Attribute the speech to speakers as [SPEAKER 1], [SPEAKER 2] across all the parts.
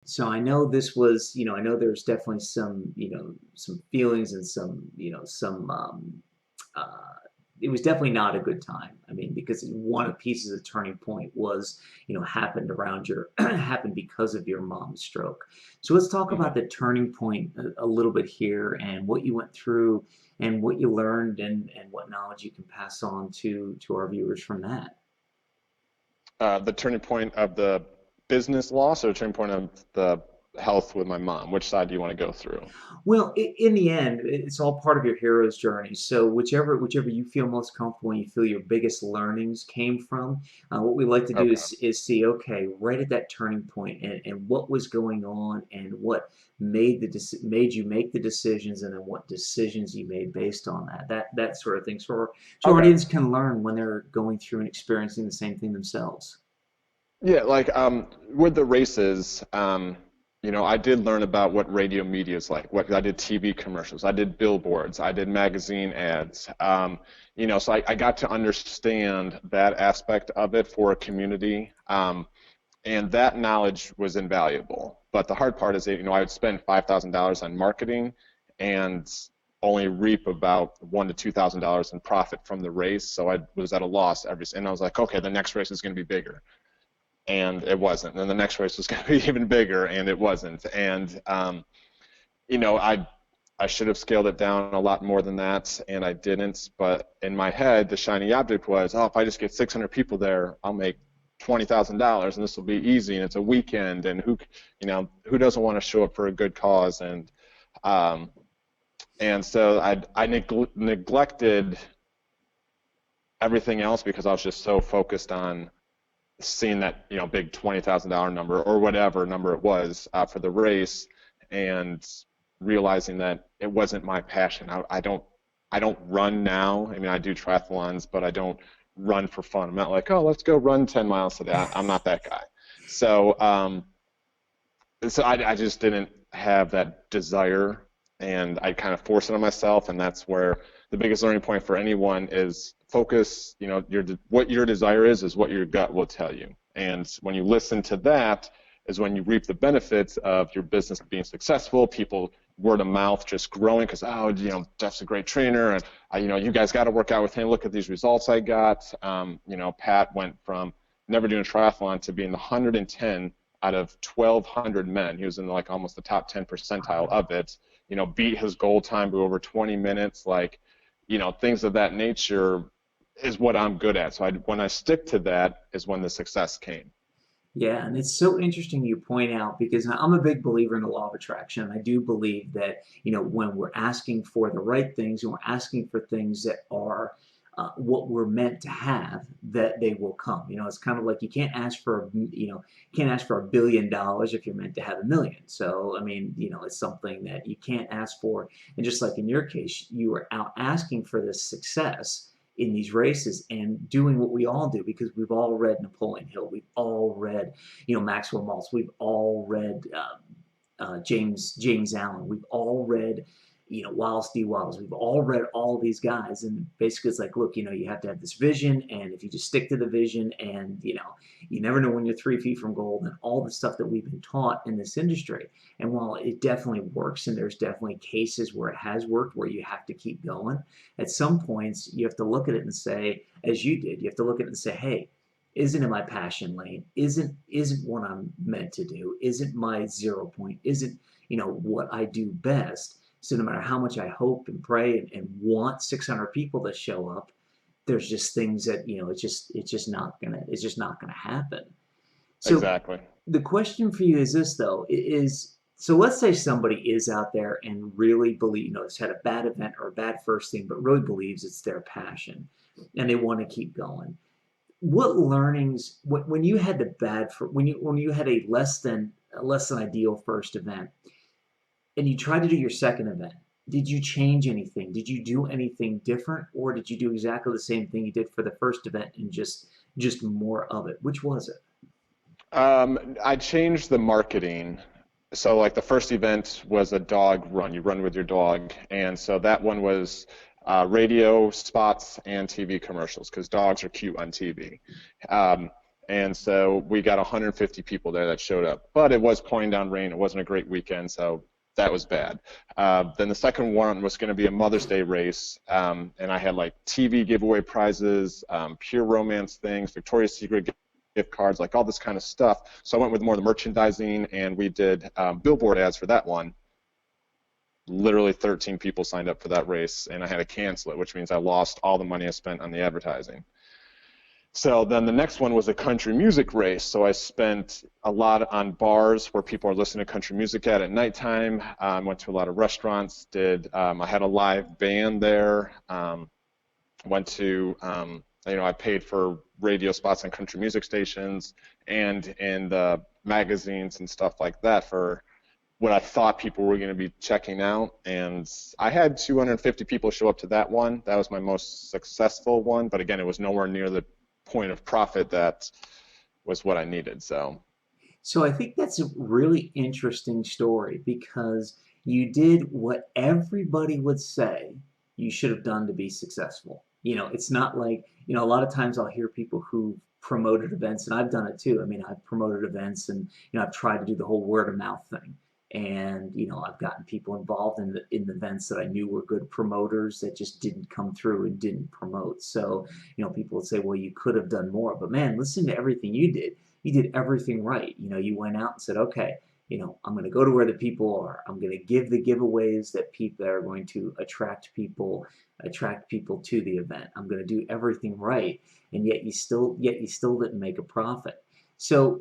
[SPEAKER 1] So I know this was, I know there's definitely some, some feelings and some, uh, it was definitely not a good time. I mean, because one of the pieces of the turning point was, happened around your, happened because of your mom's stroke. So let's talk about
[SPEAKER 2] Mhm.
[SPEAKER 1] the turning point a little bit here and what you went through and what you learned and what knowledge you can pass on to our viewers from that.
[SPEAKER 2] The turning point of the business loss or the turning point of the health with my mom? Which side do you want to go through?
[SPEAKER 1] Well, in the end, it's all part of your hero's journey. So whichever you feel most comfortable and you feel your biggest learnings came from, what we like to do
[SPEAKER 2] Okay.
[SPEAKER 1] is see, okay, right at that turning point, and what was going on, and what made you make the decisions, and then what decisions you made based on that sort of thing. So our
[SPEAKER 2] Okay.
[SPEAKER 1] audience can learn when they're going through and experiencing the same thing themselves.
[SPEAKER 2] Yeah, like with the races, I did learn about what radio media is like. What I did TV commercials, I did billboards, I did magazine ads. So I got to understand that aspect of it for a community. And that knowledge was invaluable. But the hard part is that, I would spend $5,000 on marketing and only reap about $1,000 to $2,000 in profit from the race. So I was at a loss and I was like, okay, the next race is going to be bigger, and it wasn't. And the next race was going to be even bigger, and it wasn't. And you know, I should have scaled it down a lot more than that, and I didn't. But in my head, the shiny object was, oh, if I just get 600 people there, I'll make $20,000, and this will be easy, and it's a weekend, and who doesn't want to show up for a good cause? Um, and so I neglected everything else because I was just so focused on seeing that big $20,000 number or whatever number it was for the race, and realizing that it wasn't my passion. I don't run now. I mean, I do triathlons, but I don't run for fun. I'm not like, oh, let's go run 10 miles today. I'm not that guy. So I just didn't have that desire, and I kind of forced it on myself, and that's where the biggest learning point for anyone is focus. What your desire is what your gut will tell you, and when you listen to that is when you reap the benefits of your business being successful. People word of mouth just growing because, oh, Jeff's a great trainer, and you guys got to work out with him. Look at these results I got. Pat went from never doing a triathlon to being the 110 out of 1,200 men. He was in like almost the top 10 percentile of it. Beat his goal time by over 20 minutes. Like, things of that nature is what I'm good at. So when I stick to that is when the success came.
[SPEAKER 1] Yeah, and it's so interesting you point out because I'm a big believer in the law of attraction. I do believe that, when we're asking for the right things and we're asking for things that are what we're meant to have, that they will come. It's kind of like you can't ask for, can't ask for $1 billion if you're meant to have a million. So, I mean, it's something that you can't ask for. And just like in your case, you are out asking for this success in these races and doing what we all do because we've all read Napoleon Hill, we've all read, Maxwell Maltz, we've all read James Allen, we've all read, Wallace D. Wallace, we've all read all these guys, and basically it's like, look, you have to have this vision, and if you just stick to the vision, and you never know when you're 3 feet from gold, and all the stuff that we've been taught in this industry. And while it definitely works, and there's definitely cases where it has worked, where you have to keep going, at some points you have to look at it and say, as you did, you have to look at it and say, hey, isn't in my passion lane, isn't what I'm meant to do, isn't my 0 point, isn't what I do best. So no matter how much I hope and pray and want 600 people to show up, there's just things that it's just not gonna happen. So
[SPEAKER 2] Exactly.
[SPEAKER 1] the question for you is this though, is so let's say somebody is out there and really believe, has had a bad event or a bad first thing, but really believes it's their passion and they want to keep going. What learnings when you had the bad for when you had a less than ideal first event and you tried to do your second event, did you change anything? Did you do anything different, or did you do exactly the same thing you did for the first event and just more of it? Which was it?
[SPEAKER 2] I changed the marketing. So like the first event was a dog run. You run with your dog, and so that one was radio spots and TV commercials because dogs are cute on TV. Um, And so we got 150 people there that showed up. But it was pouring down rain. It wasn't a great weekend, so that was bad. Then the second one was going to be a Mother's Day race, and I had like TV giveaway prizes, pure romance things, Victoria's Secret gift cards, like all this kind of stuff. So I went with more of the merchandising, and we did billboard ads for that one. Literally 13 people signed up for that race, and I had to cancel it, which means I lost all the money I spent on the advertising. So then the next one was a country music race. So I spent a lot on bars where people are listening to country music at nighttime. Went to a lot of restaurants. I had a live band there. Went to I paid for radio spots on country music stations and in the magazines and stuff like that for what I thought people were going to be checking out. And I had 250 people show up to that one. That was my most successful one. But again, it was nowhere near the point of profit that was what I needed. So
[SPEAKER 1] I think that's a really interesting story because you did what everybody would say you should have done to be successful. It's not like, a lot of times I'll hear people who promoted events, and I've done it too. I mean, I've promoted events and, I've tried to do the whole word of mouth thing. And, I've gotten people involved in the events that I knew were good promoters that just didn't come through and didn't promote. So, people would say, well, you could have done more. But man, listen to everything you did. You did everything right. You went out and said, okay, I'm going to go to where the people are. I'm going to give the giveaways that are going to attract people to the event. I'm going to do everything right. And yet you still didn't make a profit. So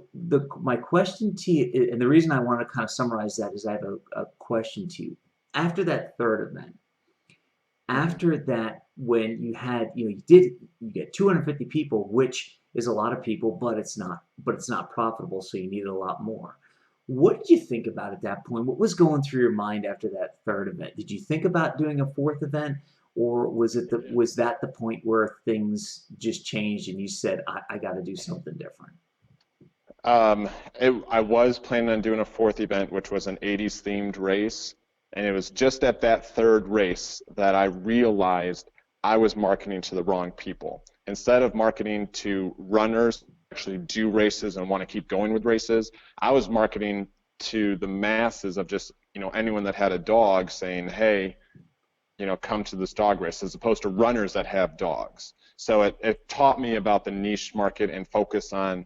[SPEAKER 1] my question to you, and the reason I want to kind of summarize that is I have a question to you. After that third event, after that, when you had, you get 250 people, which is a lot of people, but it's not profitable, so you needed a lot more. What did you think about at that point? What was going through your mind after that third event? Did you think about doing a fourth event, or was that the point where things just changed and you said, I got to do something different?
[SPEAKER 2] I was planning on doing a fourth event, which was an 80s themed race, and it was just at that third race that I realized I was marketing to the wrong people. Instead of marketing to runners who actually do races and want to keep going with races, I was marketing to the masses of just anyone that had a dog, saying, hey, come to this dog race, as opposed to runners that have dogs. So it taught me about the niche market and focus on,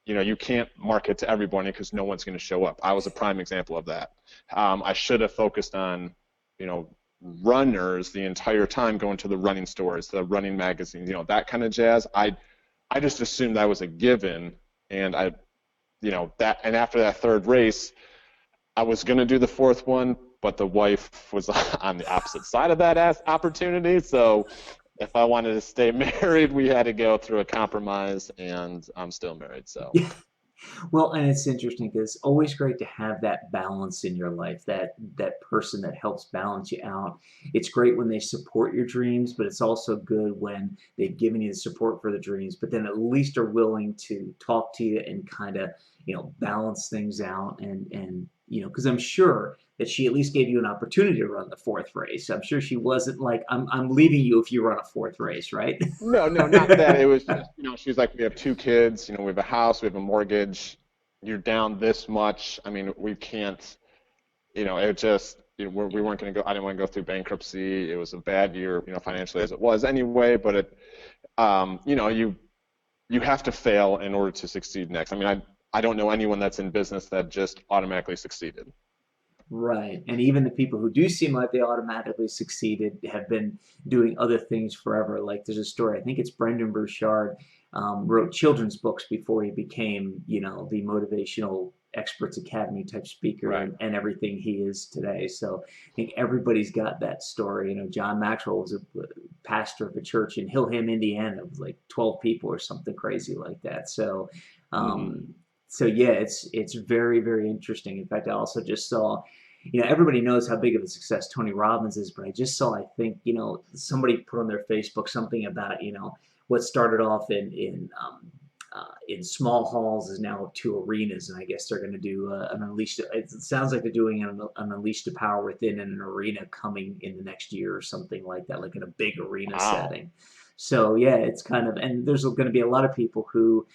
[SPEAKER 2] you can't market to everybody because no one's going to show up. I was a prime example of that. I should have focused on, runners the entire time, going to the running stores, the running magazines, that kind of jazz. I just assumed that was a given, and and after that third race, I was going to do the fourth one, but the wife was on the opposite side of that opportunity, so if I wanted to stay married, we had to go through a compromise, and I'm still married. So.
[SPEAKER 1] Well, and it's interesting because it's always great to have that balance in your life, that person that helps balance you out. It's great when they support your dreams, but it's also good when they've given you the support for the dreams, but then at least are willing to talk to you and kind of, balance things out and because I'm sure that she at least gave you an opportunity to run the fourth race. I'm sure she wasn't like, I'm leaving you if you run a fourth race, right?
[SPEAKER 2] No, not that. It was just, she's like, we have two kids, we have a house, we have a mortgage, you're down this much. I mean, we can't, it just, we weren't going to go, I didn't want to go through bankruptcy. It was a bad year, financially as it was anyway, but it, you have to fail in order to succeed next. I mean, I don't know anyone that's in business that just automatically succeeded.
[SPEAKER 1] Right. And even the people who do seem like they automatically succeeded have been doing other things forever. Like there's a story, I think it's Brendan Burchard, wrote children's books before he became, the motivational experts academy type speaker
[SPEAKER 2] Right.
[SPEAKER 1] and everything he is today. So I think everybody's got that story. John Maxwell was a pastor of a church in Hillham, Indiana, with like 12 people or something crazy like that. So,
[SPEAKER 2] Mm-hmm.
[SPEAKER 1] yeah, it's very, very interesting. In fact, I also just saw, everybody knows how big of a success Tony Robbins is, but I just saw, I think, somebody put on their Facebook something about, what started off in small halls is now up to arenas, and I guess they're going to do an unleashed. It sounds like they're doing an unleashed the power within in an arena coming in the next year or something like that, like in a big arena
[SPEAKER 2] Wow.
[SPEAKER 1] setting. So yeah, it's kind of, and there's going to be a lot of people who,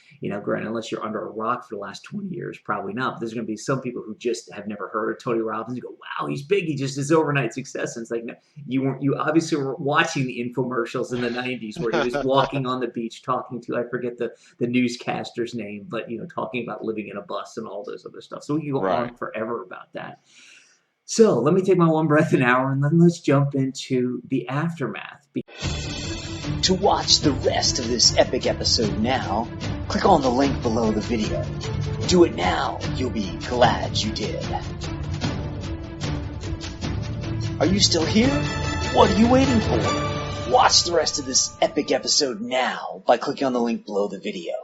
[SPEAKER 1] granted, unless you're under a rock for the last 20 years, probably not. But there's going to be some people who just have never heard of Tony Robbins. You go, wow, he's big. He just is overnight success. And it's like, no, you obviously were watching the infomercials in the 90s where he was walking on the beach talking to, I forget the newscaster's name, but talking about living in a bus and all this other stuff. So we can go
[SPEAKER 2] Right.
[SPEAKER 1] on forever about that. So let me take my one breath an hour and then let's jump into the aftermath.
[SPEAKER 3] To watch the rest of this epic episode now, click on the link below the video. Do it now, you'll be glad you did. Are you still here? What are you waiting for? Watch the rest of this epic episode now by clicking on the link below the video.